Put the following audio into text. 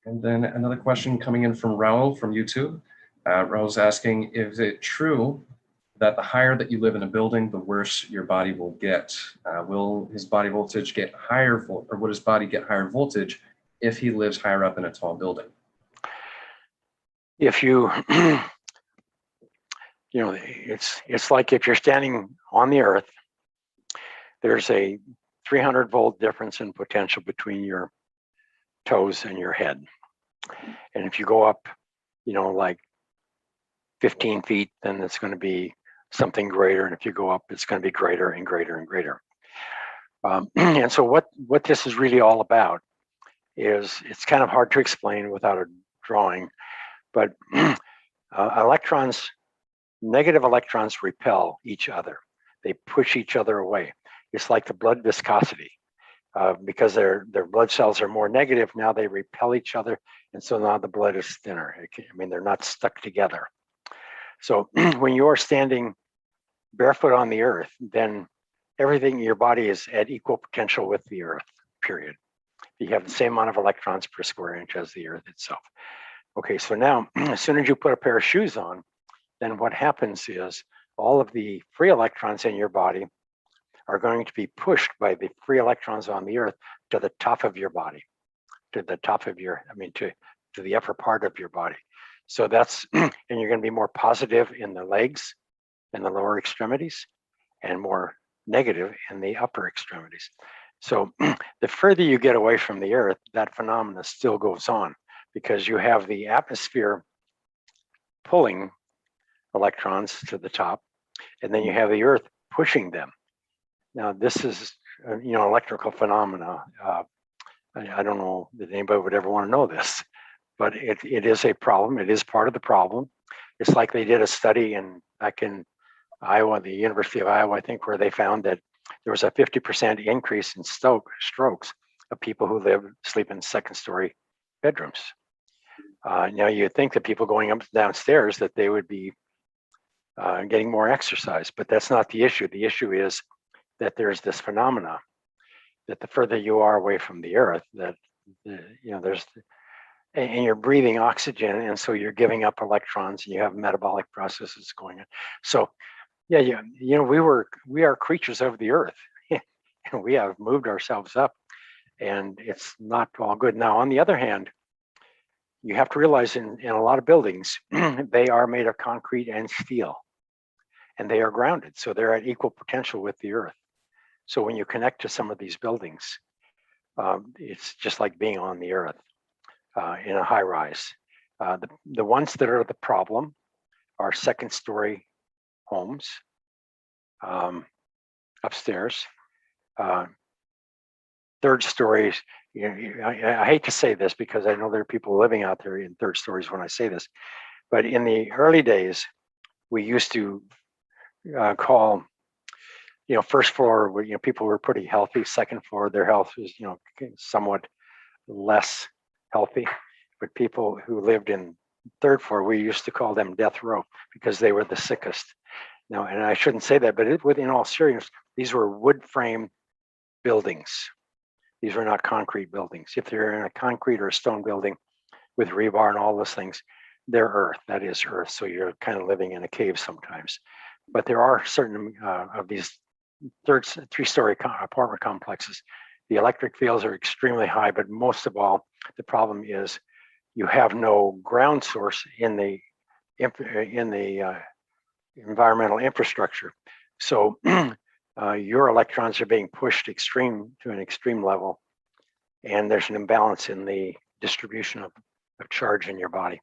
And then another question coming in from Raul from YouTube. Raul's asking, is it true that the higher that you live in a building, the worse your body will get? Will his body voltage get higher, or would his body get higher voltage if he lives higher up in a tall building? If you, it's like if you're standing on the earth, there's a 300 volt difference in potential between your toes and your head. And if you go up, like 15 feet, then it's going to be something greater. And if you go up, it's going to be greater and greater and greater. And so what this is really all about is, it's kind of hard to explain without a drawing, but negative electrons repel each other. They push each other away. It's like the blood viscosity. Because their blood cells are more negative, now they repel each other, and so now the blood is thinner. They're not stuck together. So when you're standing barefoot on the earth, then everything in your body is at equal potential with the earth, period. You have the same amount of electrons per square inch as the earth itself. Okay, so now, as soon as you put a pair of shoes on, then what happens is all of the free electrons in your body are going to be pushed by the free electrons on the earth to the top of your body, to the top of your, to the upper part of your body. So that's, and you're going to be more positive in the legs and the lower extremities, and more negative in the upper extremities. So the further you get away from the earth, that phenomena still goes on, because you have the atmosphere pulling electrons to the top, and then you have the earth pushing them. Now, this is, electrical phenomena. I don't know that anybody would ever want to know this, but it is a problem. It is part of the problem. It's like they did a study back in Iowa, the University of Iowa, I think, where they found that there was a 50% increase in strokes of people who sleep in second-story bedrooms. Now, you'd think that people going up and downstairs, that they would be getting more exercise, but that's not the issue. The issue is that there's this phenomena that the further you are away from the earth, that and you're breathing oxygen, and so you're giving up electrons, and you have metabolic processes going on. So yeah, we are creatures of the earth, and we have moved ourselves up, and it's not all good. Now, on the other hand, you have to realize in a lot of buildings, they are made of concrete and steel, and they are grounded, so they're at equal potential with the earth. So when you connect to some of these buildings, it's just like being on the earth in a high rise. The ones that are the problem are second-story homes upstairs. Third stories, I hate to say this because I know there are people living out there in third stories when I say this, but in the early days, we used to call, first floor, people were pretty healthy. Second floor, their health was, somewhat less healthy. But people who lived in third floor, we used to call them death row because they were the sickest. Now, and I shouldn't say that, but in all seriousness, these were wood frame buildings. These were not concrete buildings. If they're in a concrete or a stone building with rebar and all those things, they're earth. That is earth. So you're kind of living in a cave sometimes. But there are certain of these three-story apartment complexes. The electric fields are extremely high, but most of all, the problem is you have no ground source in the environmental infrastructure. So your electrons are being pushed to an extreme level, and there's an imbalance in the distribution of charge in your body.